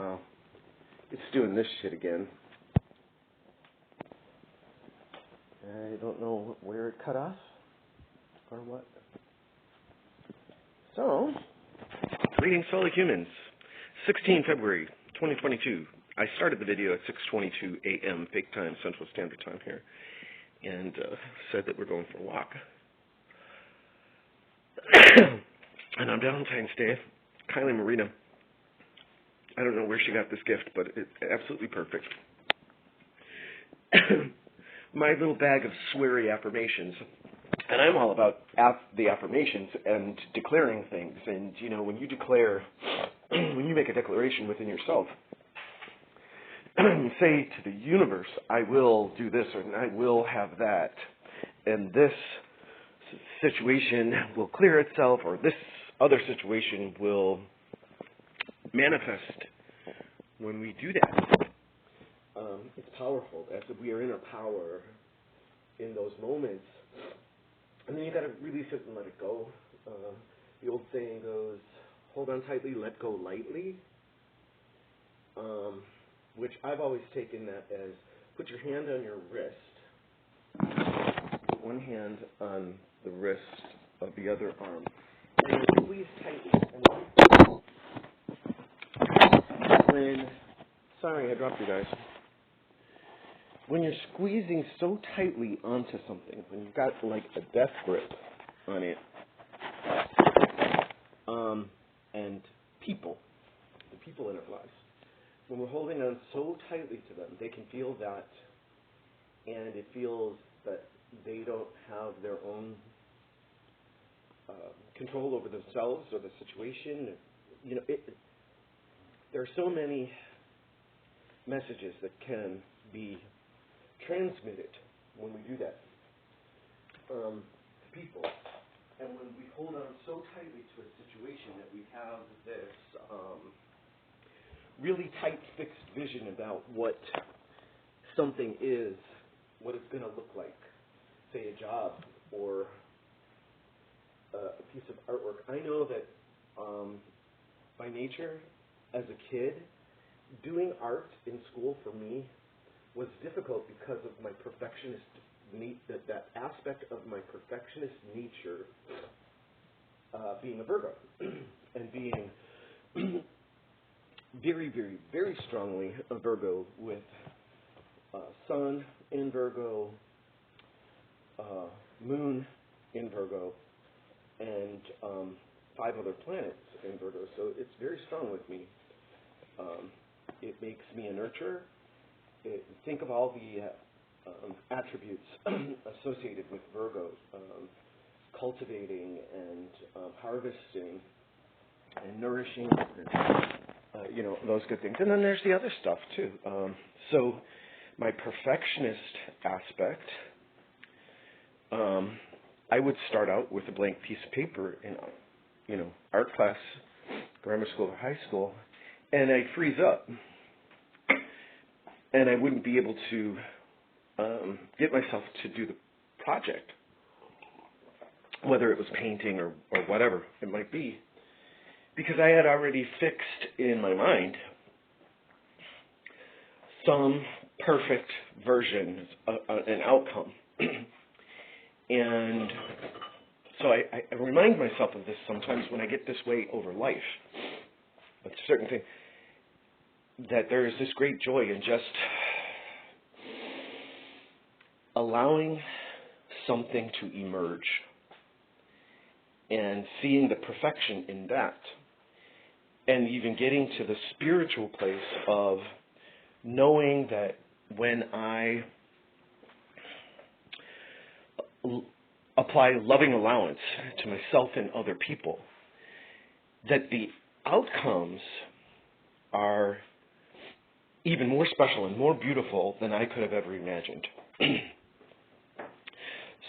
Wow. It's doing this shit again. I don't know where it cut off or what. So, greetings, fellow humans. 16 February 2022. I started the video at 6:22 a.m. Fake time, Central Standard Time here, and said that we're going for a walk. And on Valentine's Day, Kylie Marina, I don't know where she got this gift, but it's absolutely perfect. My little bag of sweary affirmations. And I'm all about the affirmations and declaring things. And, you know, when you declare, when you make a declaration within yourself, you say to the universe, I will do this or I will have that. And this situation will clear itself, or this other situation will manifest. When we do that, it's powerful. As if we are in our power in those moments. And then you got to release it and let it go. The old saying goes, hold on tightly, let go lightly. Which I've always taken that as, put your hand on your wrist, put one hand on the wrist of the other arm, and squeeze tightly. Sorry, I dropped you guys. When you're squeezing so tightly onto something, when you've got like a death grip on it, and the people in our lives, when we're holding on so tightly to them, they can feel that, and it feels that they don't have their own control over themselves or the situation. You know, there are so many messages that can be transmitted when we do that to people. And when we hold on so tightly to a situation that we have this really tight, fixed vision about what something is, what it's going to look like, say a job or a piece of artwork. I know that by nature, as a kid, doing art in school for me was difficult because of my perfectionist that aspect of my perfectionist nature, being a Virgo and being very, very, very strongly a Virgo with Sun in Virgo, Moon in Virgo, and 5 other planets in Virgo. So it's very strong with me. It makes me a nurturer. Think of all the attributes associated with Virgo, cultivating and harvesting and nourishing, and, you know, those good things. And then there's the other stuff, too. So my perfectionist aspect, I would start out with a blank piece of paper in, you know, art class, grammar school or high school, and I'd freeze up. And I wouldn't be able to get myself to do the project, whether it was painting or whatever it might be, because I had already fixed in my mind some perfect version, an outcome. And so I remind myself of this sometimes when I get this way over life. It's a certain thing. That there is this great joy in just allowing something to emerge and seeing the perfection in that, and even getting to the spiritual place of knowing that when I apply loving allowance to myself and other people, that the outcomes are even more special and more beautiful than I could have ever imagined.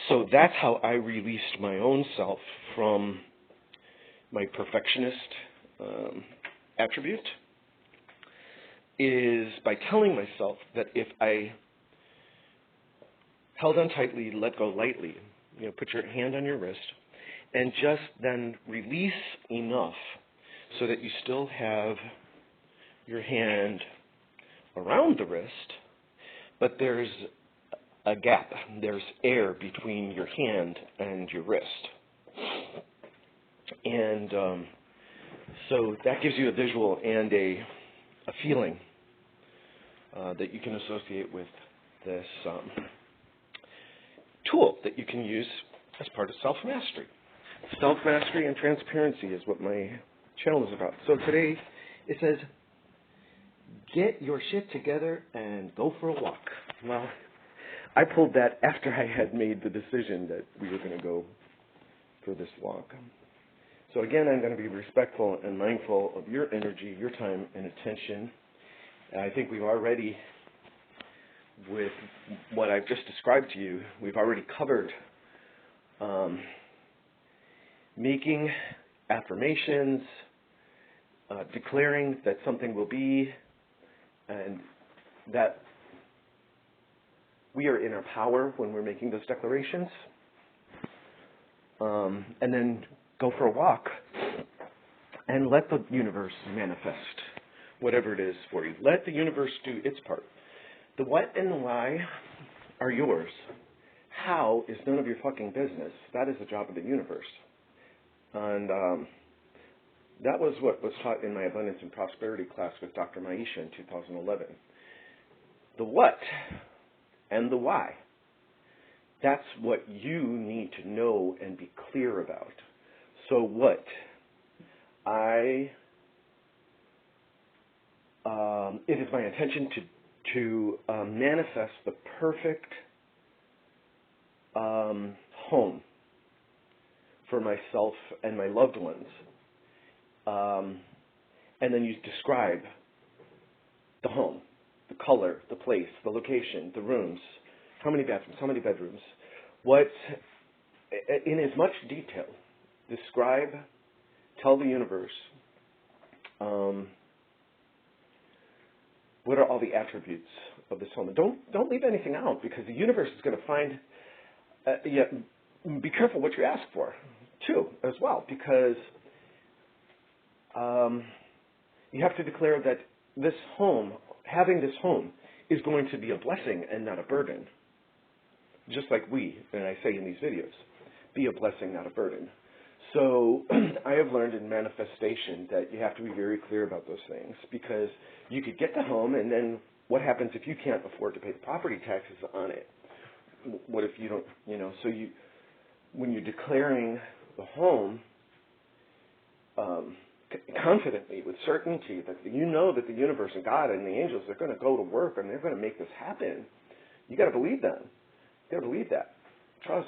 So that's how I released my own self from my perfectionist attribute, is by telling myself that if I held on tightly, let go lightly, you know, put your hand on your wrist, and just then release enough so that you still have your hand around the wrist, but there's a gap. There's air between your hand and your wrist. And so that gives you a visual and a feeling that you can associate with this tool that you can use as part of self-mastery. Self-mastery and transparency is what my channel is about. So today it says, get your shit together and go for a walk. Well, I pulled that after I had made the decision that we were going to go for this walk. So again, I'm going to be respectful and mindful of your energy, your time, and attention. And I think we've already, with what I've just described to you, we've already covered making affirmations, declaring that something will be, and that we are in our power when we're making those declarations. And then go for a walk and let the universe manifest whatever it is for you. Let the universe do its part. The what and the why are yours. How is none of your fucking business. That is the job of the universe. And that was what was taught in my Abundance and Prosperity class with Dr. Maisha in 2011. The what and the why. That's what you need to know and be clear about. So what? It is my intention to manifest the perfect home for myself and my loved ones. And then you describe the home, the color, the place, the location, the rooms, how many bathrooms, how many bedrooms, what, in as much detail, describe, tell the universe, what are all the attributes of this home. And don't leave anything out, because the universe is going to find, be careful what you ask for, too, as well, because you have to declare that this home, having this home, is going to be a blessing and not a burden. Just like and I say in these videos, be a blessing, not a burden. So I have learned in manifestation that you have to be very clear about those things, because you could get the home, and then what happens if you can't afford to pay the property taxes on it? What if you don't, so when you're declaring the home confidently, with certainty, that that the universe and God and the angels are going to go to work and they're going to make this happen, you got to believe them. You got to believe that. Trust.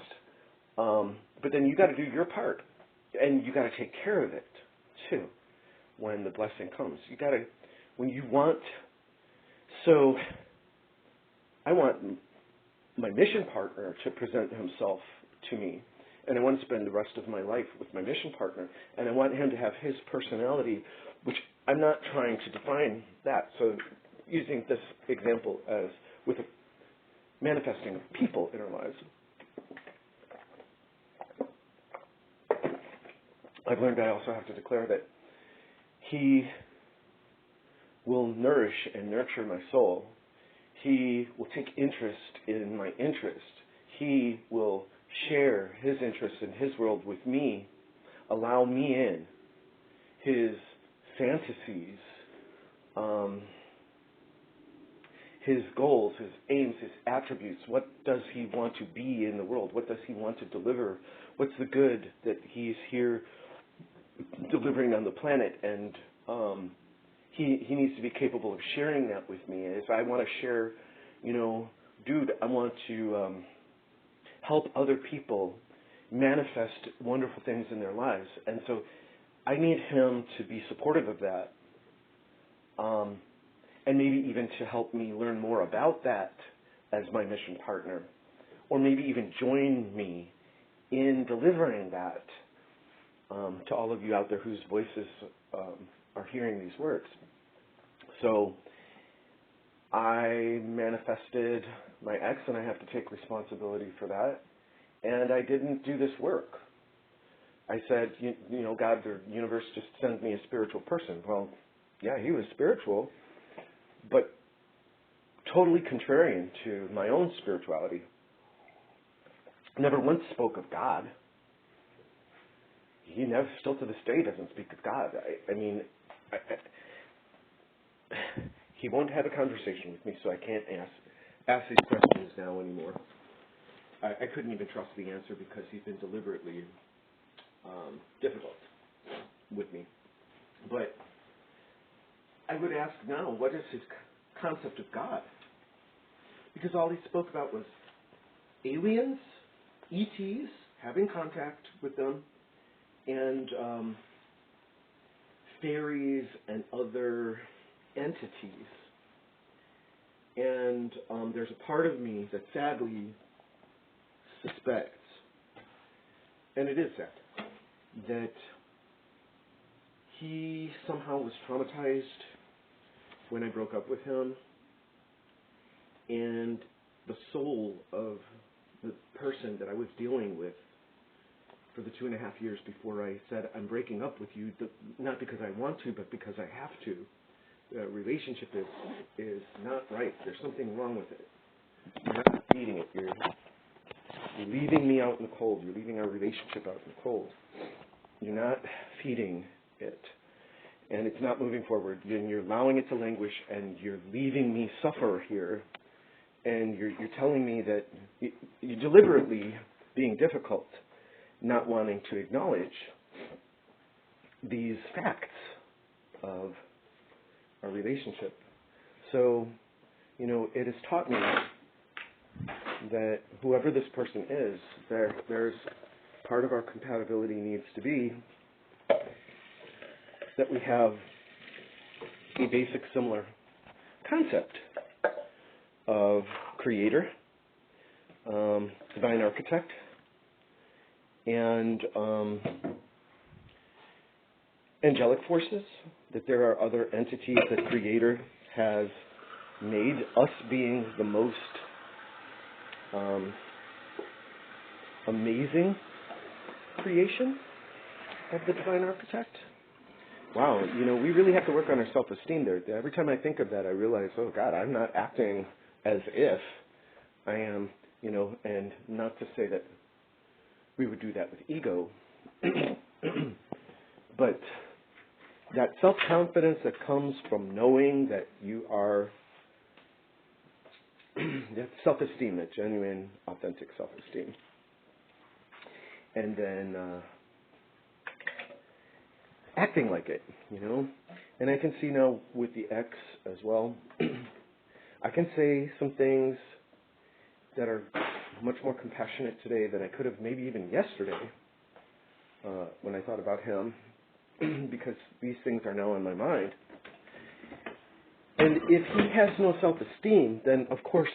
But then you got to do your part, and you got to take care of it too when the blessing comes. You got to, when you want. So I want my mission partner to present himself to me, and I want to spend the rest of my life with my mission partner, and I want him to have his personality, which I'm not trying to define that. So using this example as with manifesting people in our lives, I've learned I also have to declare that he will nourish and nurture my soul. He will take interest in my interest. He will share his interests in his world with me, allow me in, his fantasies, his goals, his aims, his attributes. What does he want to be in the world? What does he want to deliver? What's the good that he's here delivering on the planet? And he needs to be capable of sharing that with me. And if I want to share, I want to help other people manifest wonderful things in their lives. And so I need him to be supportive of that. And maybe even to help me learn more about that as my mission partner. Or maybe even join me in delivering that to all of you out there whose voices are hearing these words. So I manifested my ex, and I have to take responsibility for that. And I didn't do this work. I said, God, the universe just sends me a spiritual person. Well, he was spiritual, but totally contrarian to my own spirituality. Never once spoke of God. He never, still to this day, doesn't speak of God. He won't have a conversation with me, so I can't ask these questions now anymore. I couldn't even trust the answer because he's been deliberately difficult with me. But I would ask now, what is his concept of God? Because all he spoke about was aliens, ETs, having contact with them, and fairies and other entities. And there's a part of me that sadly suspects, and it is sad, that he somehow was traumatized when I broke up with him, and the soul of the person that I was dealing with for the 2.5 years before I said, I'm breaking up with you, not because I want to, but because I have to. The relationship is not right. There's something wrong with it. You're not feeding it. You're leaving me out in the cold. You're leaving our relationship out in the cold. You're not feeding it. And it's not moving forward. And you're allowing it to languish, and you're leaving me suffer here. And you're telling me that you're deliberately being difficult, not wanting to acknowledge these facts of our relationship. So, it has taught me that whoever this person is, there's part of our compatibility needs to be that we have a basic similar concept of creator, divine architect, and angelic forces, that there are other entities that Creator has made, us being the most amazing creation of the divine architect. Wow, we really have to work on our self-esteem there. Every time I think of that, I realize, oh God, I'm not acting as if I am, and not to say that we would do that with ego, but that self-confidence that comes from knowing that you are, that self-esteem, that genuine, authentic self-esteem. And then acting like it, And I can see now with the ex as well, I can say some things that are much more compassionate today than I could have maybe even yesterday when I thought about him, because these things are now in my mind. And if he has no self-esteem, then of course,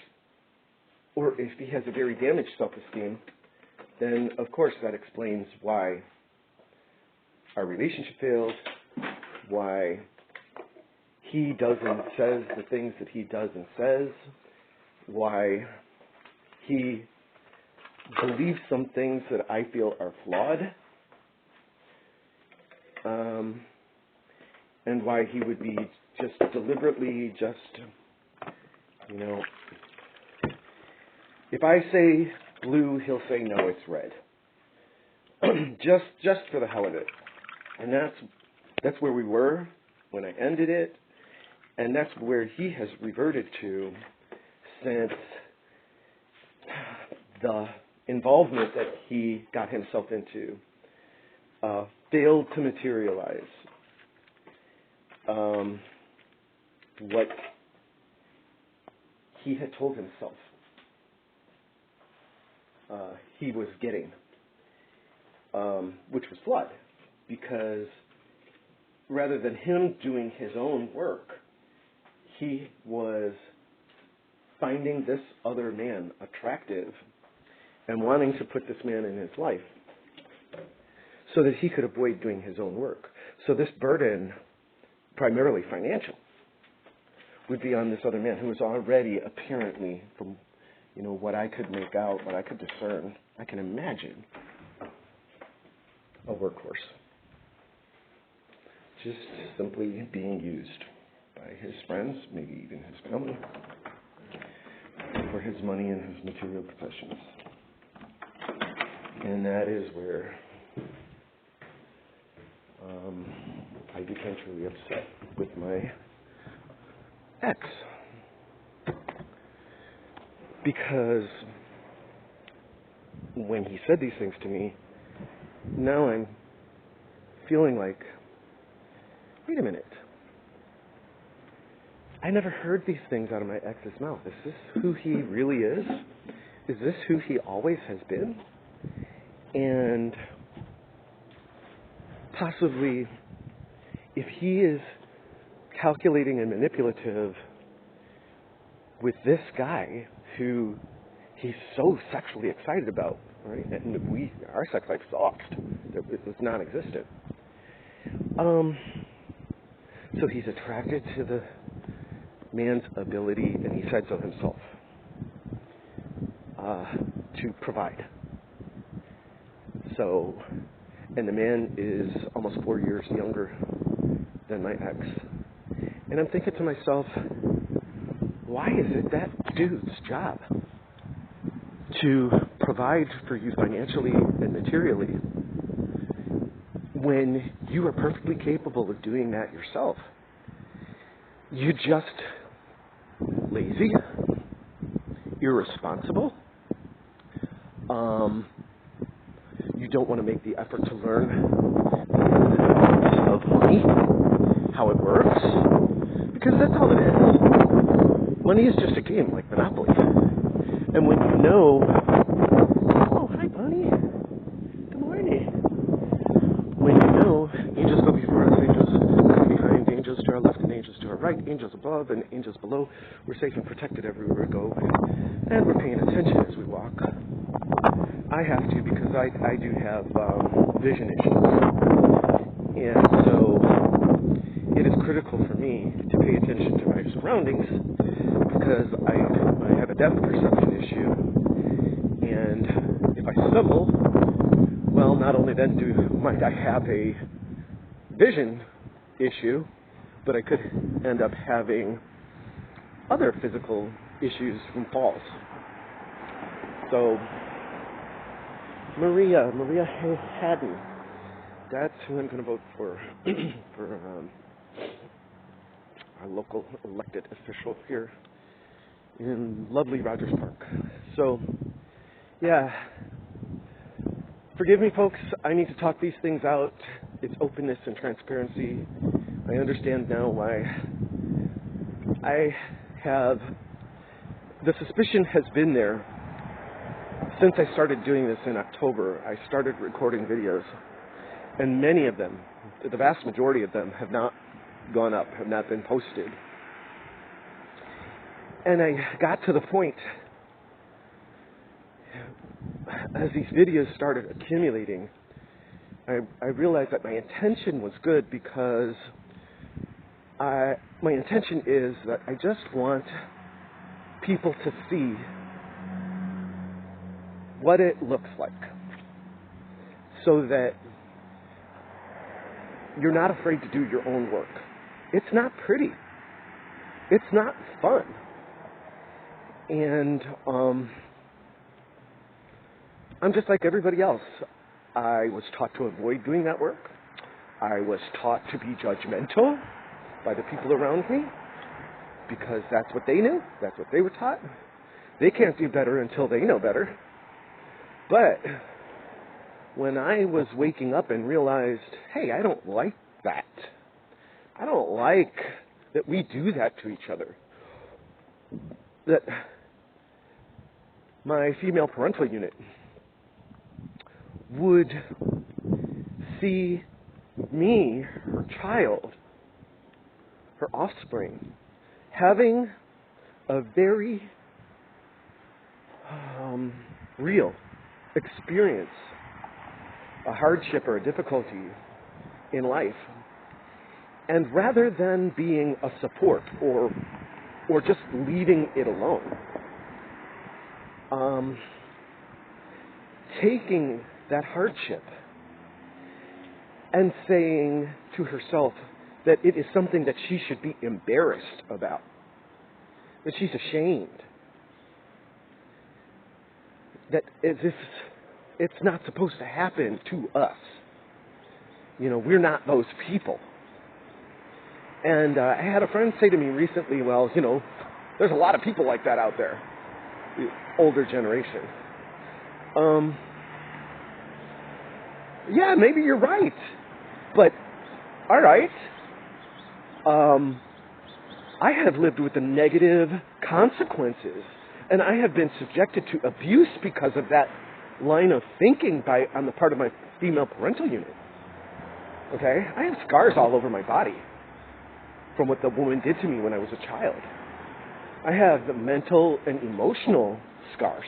or if he has a very damaged self-esteem, then of course that explains why our relationship failed, why he does and says the things that he does and says, why he believes some things that I feel are flawed, and why he would be just deliberately if I say blue, he'll say no, it's red. just for the hell of it. And that's where we were when I ended it, and that's where he has reverted to since the involvement that he got himself into failed to materialize what he had told himself he was getting, which was flawed, because rather than him doing his own work, he was finding this other man attractive and wanting to put this man in his life so that he could avoid doing his own work. So this burden, primarily financial, would be on this other man who was already apparently, from what I could make out, what I could discern, I can imagine, a workhorse. just simply being used by his friends, maybe even his family, for his money and his material possessions. And that is where I became truly upset with my ex. Because when he said these things to me, now I'm feeling like, wait a minute. I never heard these things out of my ex's mouth. Is this who he really is? Is this who he always has been? And possibly, if he is calculating and manipulative with this guy who he's so sexually excited about, right? And our sex life sucked. It was non-existent. So he's attracted to the man's ability, and he said so himself, to provide. So, and the man is almost 4 years younger than my ex. And I'm thinking to myself, why is it that dude's job to provide for you financially and materially when you are perfectly capable of doing that yourself? You just lazy, irresponsible. You don't want to make the effort to learn of money, how it works, because that's all it is. Money is just a game like Monopoly. And when you know, oh, hi, Bunny. Good morning. When you know, angels go before us, angels come behind, angels to our left and angels to our right, angels above and angels below. We're safe and protected everywhere we go. And we're paying attention as we walk. I have to because I do have vision issues. And so it is critical for me to pay attention to my surroundings because I have a depth perception issue. And if I stumble, well, not only then might I have a vision issue, but I could end up having other physical issues from falls. So Maria Haddon, that's who I'm going to vote for our local elected official here in lovely Rogers Park. So, yeah, forgive me, folks. I need to talk these things out. It's openness and transparency. I understand now why the suspicion has been there since I started doing this in October. I started recording videos, and many of them, the vast majority of them, have not gone up, have not been posted. And I got to the point, as these videos started accumulating, I realized that my intention was good because my intention is that I just want people to see what it looks like so that you're not afraid to do your own work. It's not pretty. It's not fun. And I'm just like everybody else. I was taught to avoid doing that work. I was taught to be judgmental by the people around me because that's what they knew. That's what they were taught. They can't do better until they know better. But when I was waking up and realized, hey, I don't like that. I don't like that we do that to each other. That my female parental unit would see me, her child, her offspring, having a very real experience, a hardship or a difficulty in life, and rather than being a support or just leaving it alone, taking that hardship and saying to herself, that it is something that she should be embarrassed about, that she's ashamed, that as if it's not supposed to happen to us. We're not those people. And I had a friend say to me recently, well, there's a lot of people like that out there, the older generation. Yeah, maybe you're right. But, all right. I have lived with the negative consequences, and I have been subjected to abuse because of that line of thinking on the part of my female parental unit. Okay? I have scars all over my body from what the woman did to me when I was a child. I have the mental and emotional scars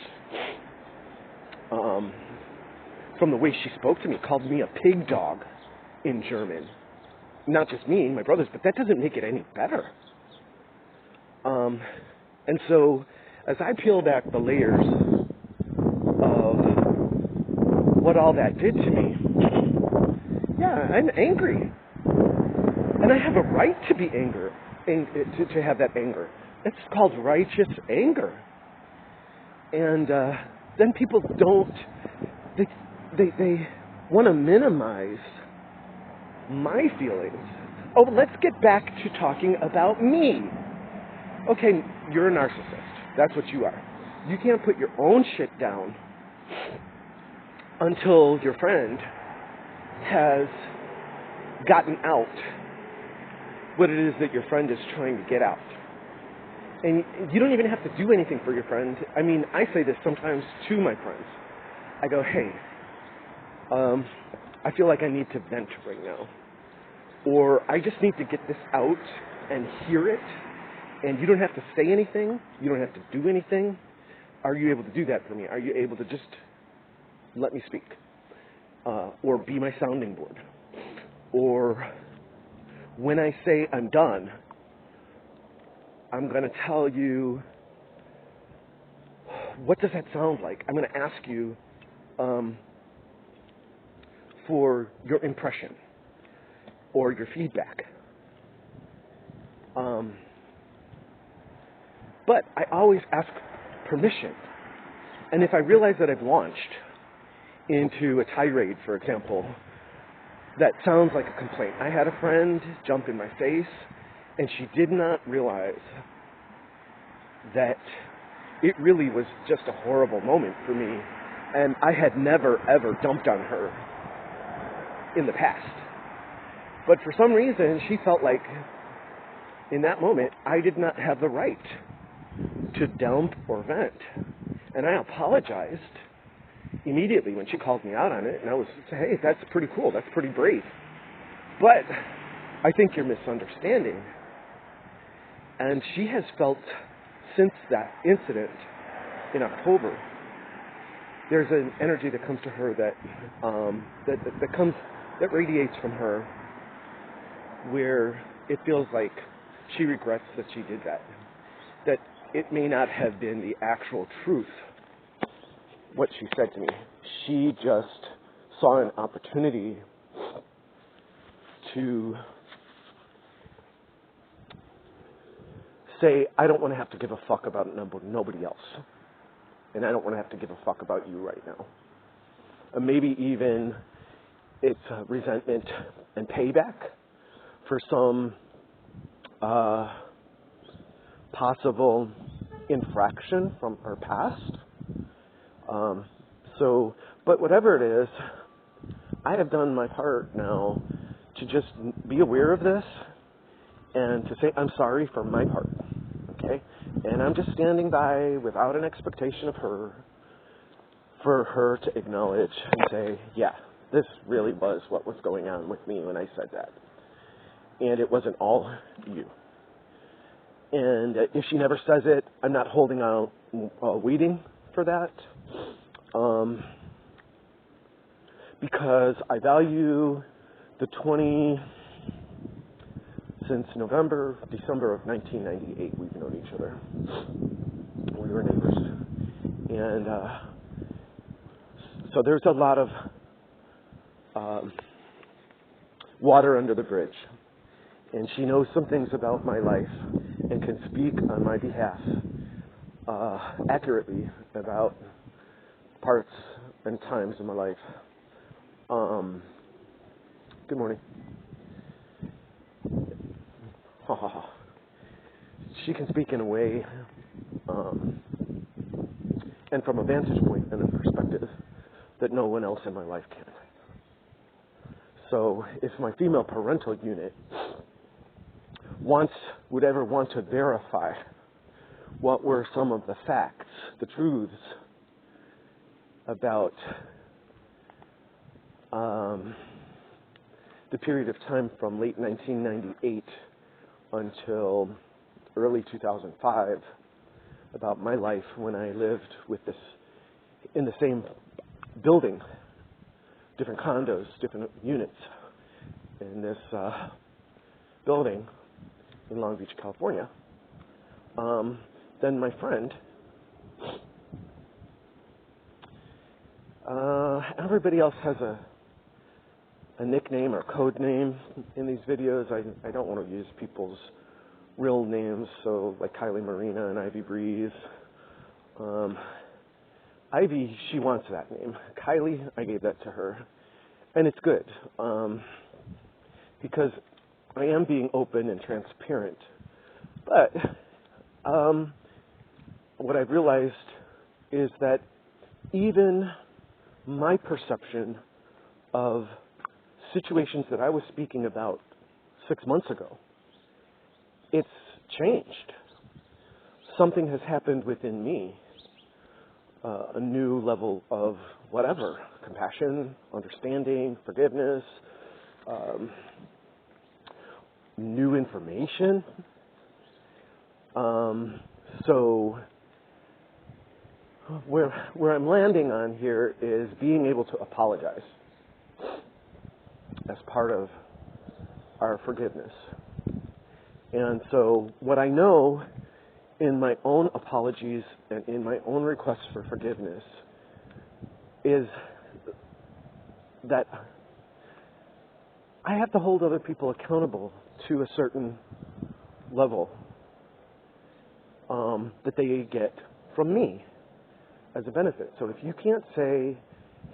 from the way she spoke to me, called me a pig dog in German. Not just me, my brothers, but that doesn't make it any better. And so, as I peel back the layers of what all that did to me, yeah, I'm angry. And I have a right to be angry, to have that anger. It's called righteous anger. And then people they want to minimize my feelings. Oh, let's get back to talking about me. Okay, you're a narcissist. That's what you are. You can't put your own shit down until your friend has gotten out what it is that your friend is trying to get out. And you don't even have to do anything for your friend. I mean, I say this sometimes to my friends. I go, hey, I feel like I need to vent right now. Or I just need to get this out and hear it. And you don't have to say anything. You don't have to do anything. Are you able to do that for me? Are you able to just let me speak? Or be my sounding board? Or when I say I'm done, I'm going to tell you, what does that sound like? I'm going to ask you for your impression or your feedback. But I always ask permission. And if I realize that I've launched into a tirade, for example, that sounds like a complaint. I had a friend jump in my face, and she did not realize that it really was just a horrible moment for me, and I had never, ever dumped on her in the past. But for some reason, she felt like, in that moment, I did not have the right to dump or vent. And I apologized immediately when she called me out on it, and I was saying, hey, that's pretty cool, that's pretty brave. But I think you're misunderstanding. And she has felt, since that incident in October, there's an energy that comes to her that radiates from her, where it feels like she regrets that she did that. That it may not have been the actual truth, what she said to me. She just saw an opportunity to say, I don't want to have to give a fuck about nobody else. And I don't want to have to give a fuck about you right now. And maybe even it's resentment and payback for some possible infraction from her past. But whatever it is, I have done my part now to just be aware of this and to say I'm sorry for my part, okay? And I'm just standing by without an expectation of her, for her to acknowledge and say, yeah, this really was what was going on with me when I said that. And it wasn't all you. And if she never says it, I'm not holding out waiting for that. Because I value the since December of 1998, we've known each other. We were neighbors. And so there's a lot of water under the bridge. and she knows some things about my life and can speak on my behalf accurately about parts and times of my life. Good morning. She can speak in a way and from a vantage point and a perspective that no one else in my life can. So if my female parental unit would ever want to verify what were some of the facts, the truths about the period of time from late 1998 until early 2005, about my life when I lived in the same building, different condos, different units in this building in Long Beach, California, then my friend, everybody else has a nickname or code name in these videos. I don't want to use people's real names, so like Kylie Marina and Ivy Breeze. Ivy, she wants that name. Kylie, I gave that to her. And it's good, because I am being open and transparent. But what I've realized is that even my perception of situations that I was speaking about 6 months ago, it's changed. Something has happened within me, a new level of whatever, compassion, understanding, forgiveness, new information. So where I'm landing on here is being able to apologize as part of our forgiveness. And so what I know in my own apologies and in my own requests for forgiveness is that I have to hold other people accountable to a certain level that they get from me as a benefit. So if you can't say,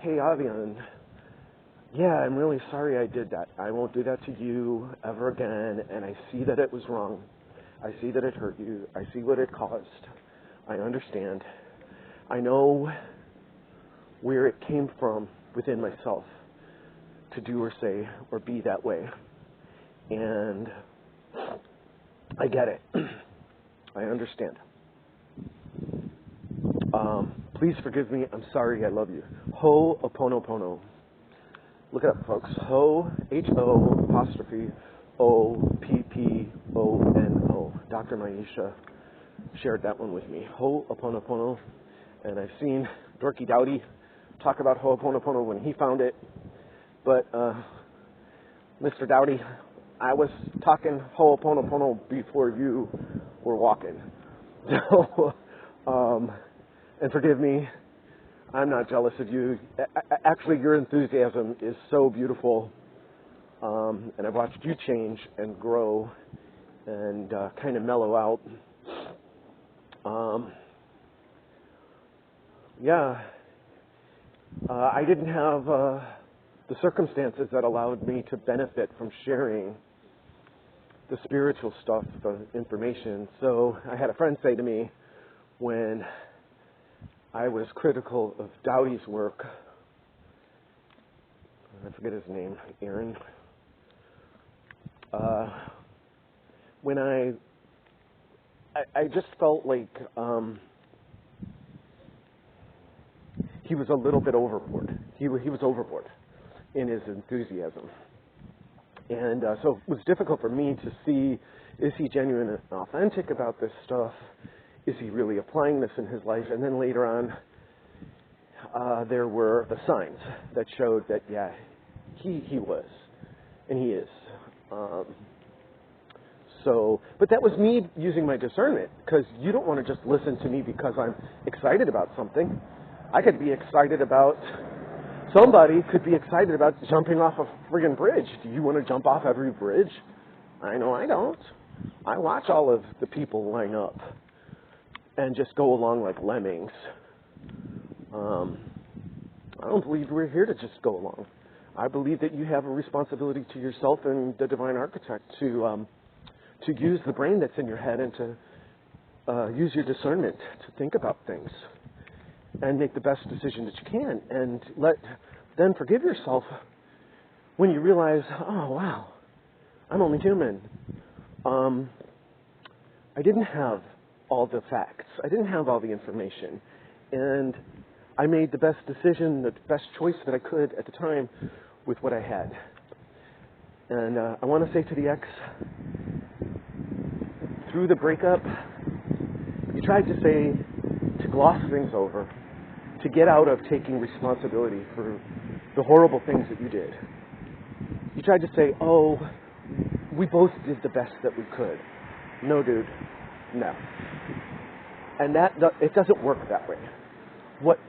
hey, Avion, yeah, I'm really sorry I did that. I won't do that to you ever again, and I see that it was wrong. I see that it hurt you. I see what it caused. I understand. I know where it came from within myself to do or say or be that way. And I get it. I understand. Please forgive me. I'm sorry. I love you. Ho'oponopono. Look it up, folks. Ho''Opponopono. Dr. Maisha shared that one with me. Ho'oponopono. And I've seen Dorky Dowdy talk about Ho'oponopono when he found it. But, Mr. Dowdy, I was talking Ho'oponopono before you were walking. So, and forgive me, I'm not jealous of you. Actually, your enthusiasm is so beautiful. And I've watched you change and grow and kind of mellow out. I didn't have the circumstances that allowed me to benefit from sharing the spiritual stuff, the information. So I had a friend say to me when I was critical of Dowdy's work, I forget his name, Aaron, when I just felt like he was a little bit overboard. He was overboard in his enthusiasm. And so it was difficult for me to see, is he genuine and authentic about this stuff? Is he really applying this in his life? And then later on, there were the signs that showed that, yeah, he was, and he is. But that was me using my discernment, because you don't want to just listen to me because I'm excited about something. I could be excited about, somebody could be excited about jumping off a friggin' bridge. Do you want to jump off every bridge? I know I don't. I watch all of the people line up and just go along like lemmings. I don't believe we're here to just go along. I believe that you have a responsibility to yourself and the divine architect to use the brain that's in your head and to use your discernment to think about things and make the best decision that you can, and then forgive yourself when you realize, oh wow, I'm only human. I didn't have all the facts. I didn't have all the information, and I made the best decision, the best choice that I could at the time with what I had. And I want to say to the ex, through the breakup, you tried to gloss things over, to get out of taking responsibility for the horrible things that you did. You tried to say, oh, we both did the best that we could. No, dude, no. And it doesn't work that way.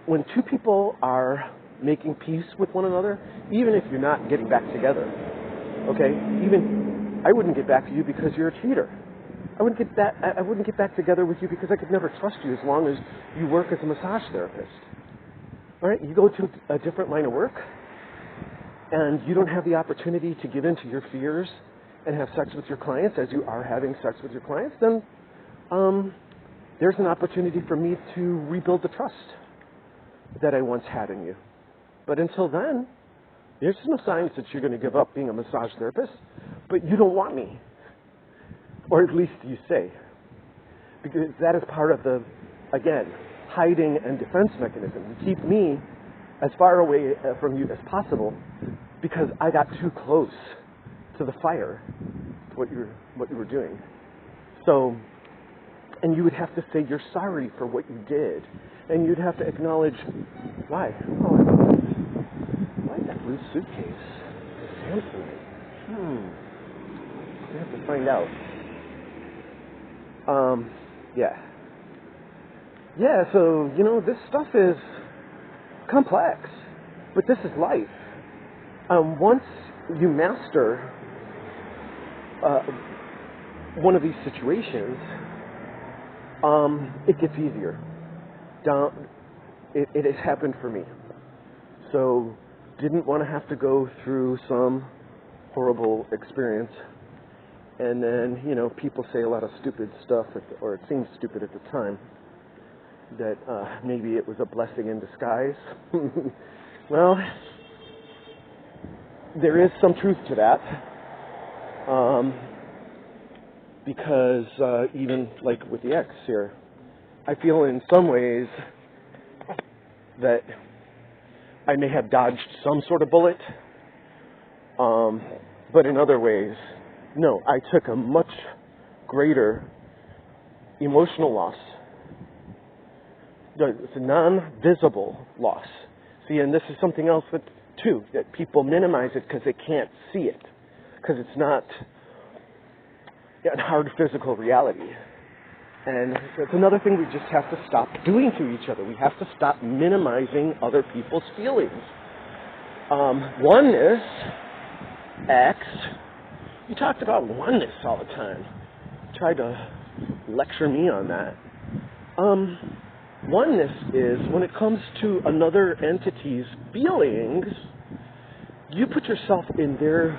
When two people are making peace with one another, even if you're not getting back together, okay, I wouldn't get back to you because you're a cheater. I wouldn't get back together with you because I could never trust you as long as you work as a massage therapist. All right, you go to a different line of work, and you don't have the opportunity to give in to your fears and have sex with your clients as you are having sex with your clients, then there's an opportunity for me to rebuild the trust that I once had in you. But until then, there's no signs that you're going to give up being a massage therapist, but you don't want me. Or at least you say. Because that is part of the, again, hiding and defense mechanism. You keep me as far away from you as possible because I got too close to the fire, to what you were doing. So, and you would have to say you're sorry for what you did. And you'd have to acknowledge, why? Oh, why that blue suitcase? Samsonite. I have to find out. Yeah, so, this stuff is complex, but this is life. Once you master one of these situations, it gets easier. It has happened for me. So, didn't want to have to go through some horrible experience. And then, people say a lot of stupid stuff, or it seems stupid at the time, that maybe it was a blessing in disguise. Well, there is some truth to that. Because even like with the ex here, I feel in some ways that I may have dodged some sort of bullet, but in other ways, no, I took a much greater emotional loss. It's a non-visible loss. See, and this is something else too, that people minimize it because they can't see it, because it's not a hard physical reality. And it's another thing we just have to stop doing to each other. We have to stop minimizing other people's feelings. Oneness, X, you talked about oneness all the time. You tried to lecture me on that. Oneness is when it comes to another entity's feelings, you put yourself in their,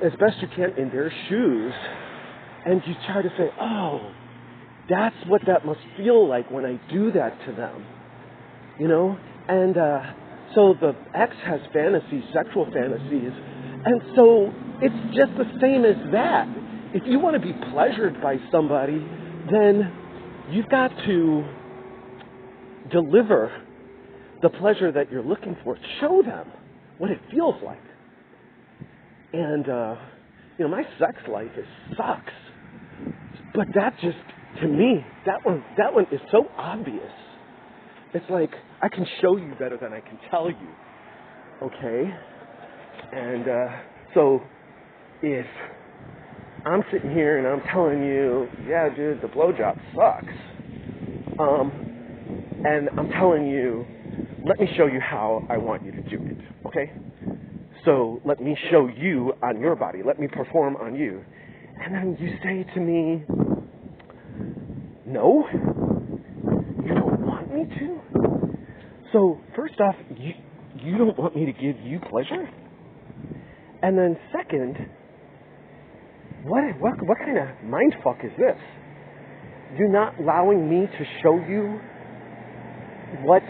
as best you can, in their shoes, and you try to say, oh, that's what that must feel like when I do that to them. And so the X has fantasies, sexual fantasies, and so it's just the same as that. If you want to be pleasured by somebody, then you've got to deliver the pleasure that you're looking for. Show them what it feels like. And, my sex life sucks. But that just, to me, that one is so obvious. It's like, I can show you better than I can tell you. Okay? And so, if I'm sitting here and I'm telling you, yeah, dude, the blowjob sucks, and I'm telling you, let me show you how I want you to do it, okay? So let me show you on your body. Let me perform on you. And then you say to me, no, you don't want me to? So first off, you don't want me to give you pleasure? And then second, what kind of mind fuck is this? You're not allowing me to show you what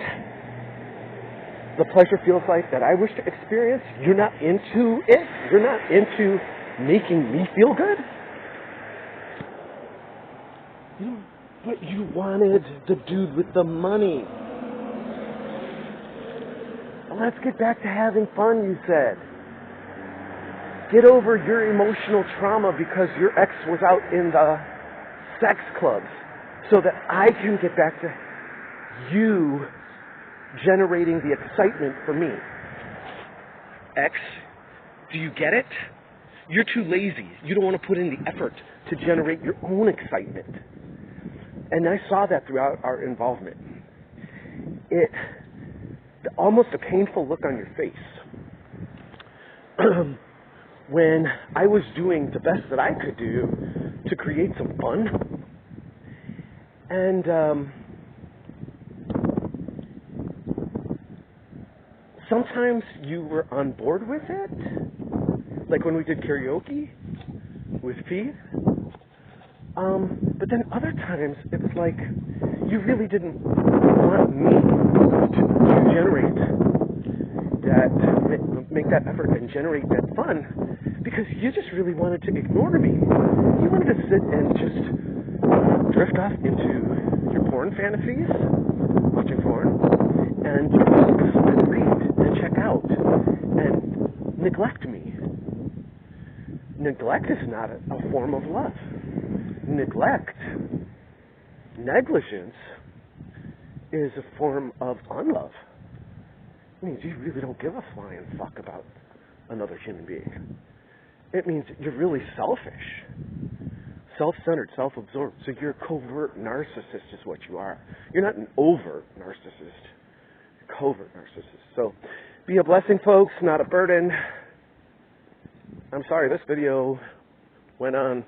the pleasure feels like that I wish to experience? You're not into it? You're not into making me feel good? But you wanted the dude with the money. Let's get back to having fun, you said. Get over your emotional trauma because your ex was out in the sex clubs so that I can get back to you generating the excitement for me. Ex, do you get it? You're too lazy. You don't want to put in the effort to generate your own excitement. And I saw that throughout our involvement. Almost a painful look on your face. When I was doing the best that I could do to create some fun. And sometimes you were on board with it. Like when we did karaoke with Pete. But then other times it was like you really didn't want me to generate that, make that effort and generate that fun because you just really wanted to ignore me. You wanted to sit and just drift off into your porn fantasies, watching porn, and read and check out and neglect me. Neglect is not a form of love. Neglect, negligence, is a form of unlove. It means you really don't give a flying fuck about another human being. It means you're really selfish, self-centered, self-absorbed. So you're a covert narcissist is what you are. You're not an overt narcissist. You're a covert narcissist. So be a blessing, folks, not a burden. I'm sorry this video went on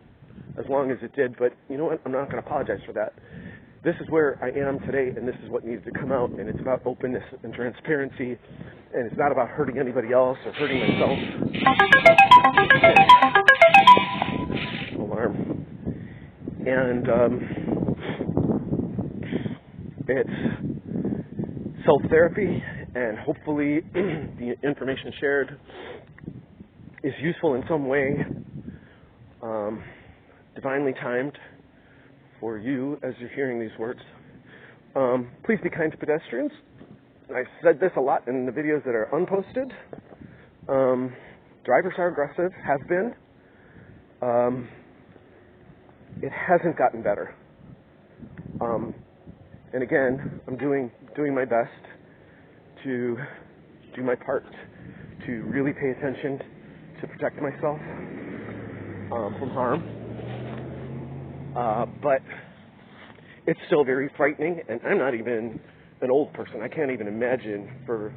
as long as it did, but you know what? I'm not going to apologize for that. This is where I am today, and this is what needs to come out, and it's about openness and transparency, and it's not about hurting anybody else or hurting myself. Alarm. And it's self-therapy, and hopefully the information shared is useful in some way, divinely timed for you as you're hearing these words. Please be kind to pedestrians. I've said this a lot in the videos that are unposted. Drivers are aggressive, have been. It hasn't gotten better. And again, I'm doing my best to do my part to really pay attention to protect myself from harm. But it's still very frightening, and I'm not even an old person. I can't even imagine for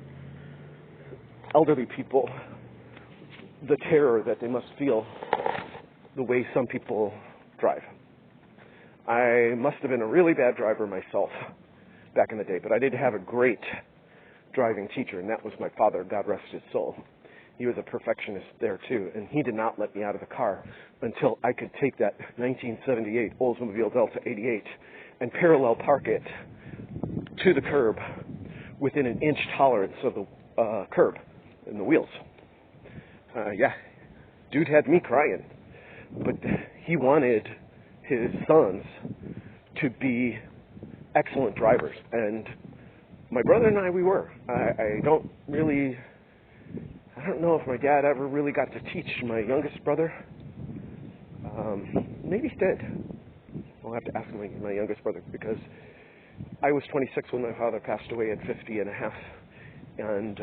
elderly people the terror that they must feel the way some people drive. I must have been a really bad driver myself back in the day, but I did have a great driving teacher, and that was my father, God rest his soul. He was a perfectionist there, too, and he did not let me out of the car until I could take that 1978 Oldsmobile Delta 88 and parallel park it to the curb within an inch tolerance of the curb and the wheels. Dude had me crying, but he wanted his sons to be excellent drivers, and my brother and I, we were. I don't know if my dad ever really got to teach my youngest brother. Maybe he did. I'll have to ask my youngest brother, because I was 26 when my father passed away at 50 and a half, and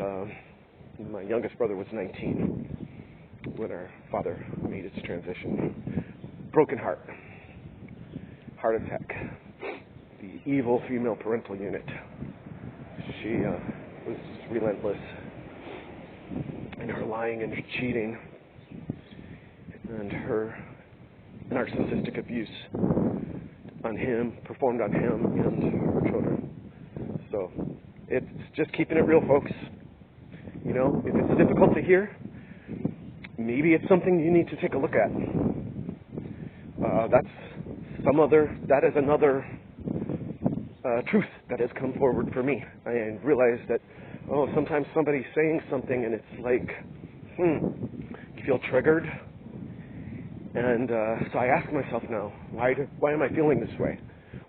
my youngest brother was 19 when our father made his transition. Broken heart attack, the evil female parental unit. She was relentless in her lying and her cheating and her narcissistic abuse on him, performed on him and her children. So it's just keeping it real, folks. You know, if it's difficult to hear, maybe it's something you need to take a look at. That is another truth that has come forward for me. I realize that, sometimes somebody's saying something and it's like, you feel triggered. And so I ask myself now, why am I feeling this way?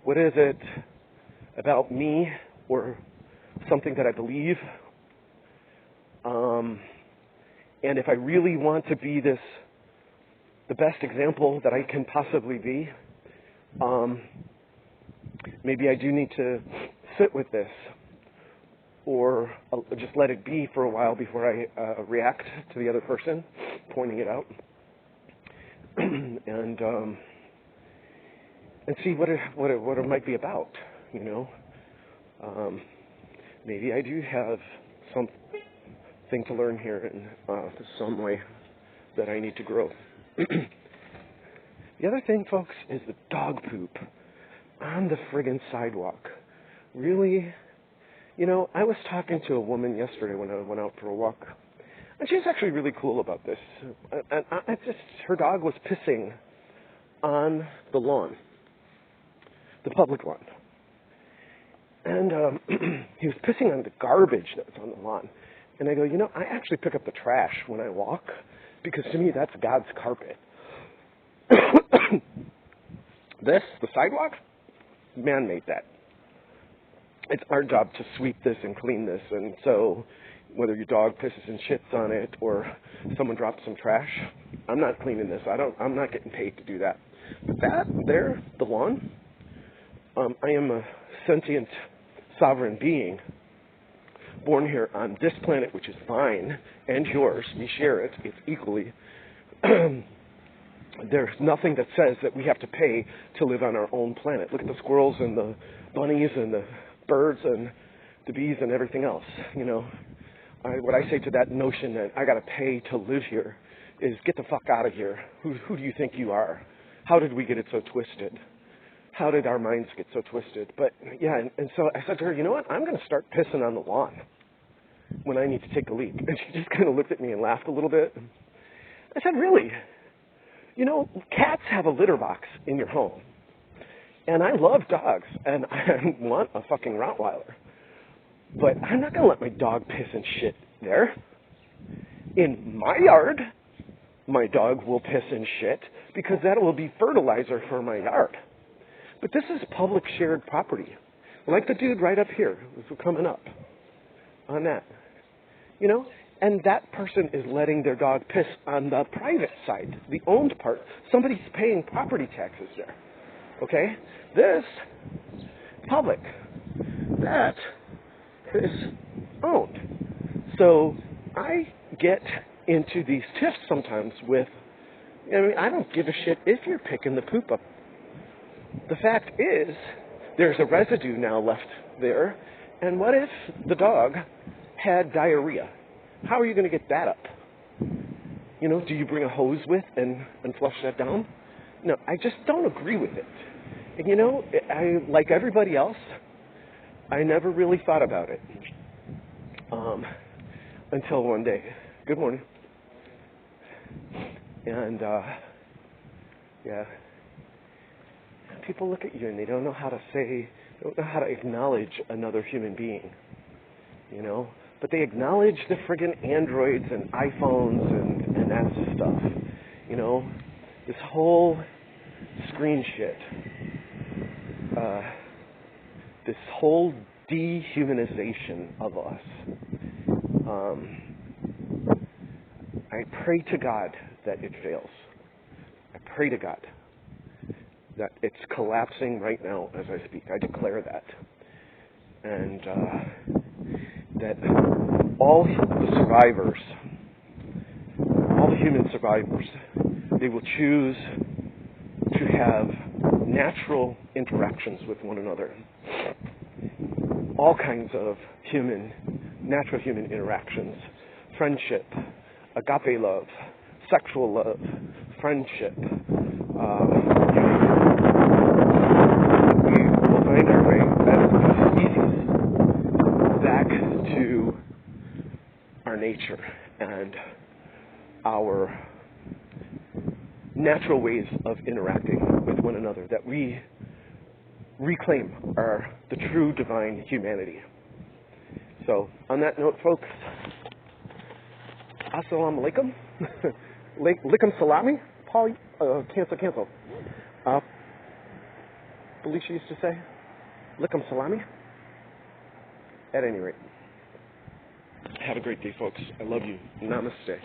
What is it about me or something that I believe? And if I really want to be the best example that I can possibly be, maybe I do need to sit with this or just let it be for a while before I react to the other person, pointing it out. and see what it might be about, you know. Maybe I do have something to learn here in some way that I need to grow. The other thing, folks, is the dog poop on the friggin' sidewalk. Really, you know, I was talking to a woman yesterday when I went out for a walk. And she's actually really cool about this. And her dog was pissing on the lawn, the public lawn. And he was pissing on the garbage that was on the lawn. And I go, you know, I actually pick up the trash when I walk because to me that's God's carpet. The sidewalk, man made that. It's our job to sweep this and clean this. And so whether your dog pisses and shits on it or someone drops some trash, I'm not cleaning this. I'm not getting paid to do that. But the lawn, I am a sentient, sovereign being born here on this planet, which is mine and yours. We share it. It's equally. There's nothing that says that we have to pay to live on our own planet. Look at the squirrels and the bunnies and the birds and the bees and everything else, you know. What I say to that notion that I got to pay to live here is get the fuck out of here. Who do you think you are? How did we get it so twisted? How did our minds get so twisted? But yeah, and so I said to her, you know what? I'm going to start pissing on the lawn when I need to take a leak. And she just kind of looked at me and laughed a little bit. I said, really? You know, cats have a litter box in your home. And I love dogs, and I want a fucking Rottweiler. But I'm not going to let my dog piss and shit there. In my yard, my dog will piss and shit because that will be fertilizer for my yard. But this is public shared property. Like the dude right up here who's coming up on that. You know? And that person is letting their dog piss on the private side, the owned part. Somebody's paying property taxes there. Okay? This, public. That is owned. So I get into these tiffs sometimes with, I don't give a shit if you're picking the poop up. The fact is, there's a residue now left there, and what if the dog had diarrhea? How are you going to get that up? You know, do you bring a hose with and flush that down? No, I just don't agree with it. And you know, like everybody else, I never really thought about it until one day. Good morning. And, yeah, people look at you and they don't know how to acknowledge another human being, you know? But they acknowledge the friggin' Androids and iPhones and that stuff, you know? This whole screen shit. This whole dehumanization of us. I pray to God that it fails. I pray to God that it's collapsing right now as I speak. I declare that. And that all the survivors, all the human survivors, they will choose to have natural interactions with one another. All kinds of natural human interactions. Friendship, agape love, sexual love, friendship, we will find our way as a species back to our nature and our natural ways of interacting with one another, that we reclaim the true divine humanity. So, on that note, folks, Assalamu alaikum. Likkum Salami. Paul, cancel. Felicia used to say, Likkum Salami. At any rate, have a great day, folks. I love you. Namaste.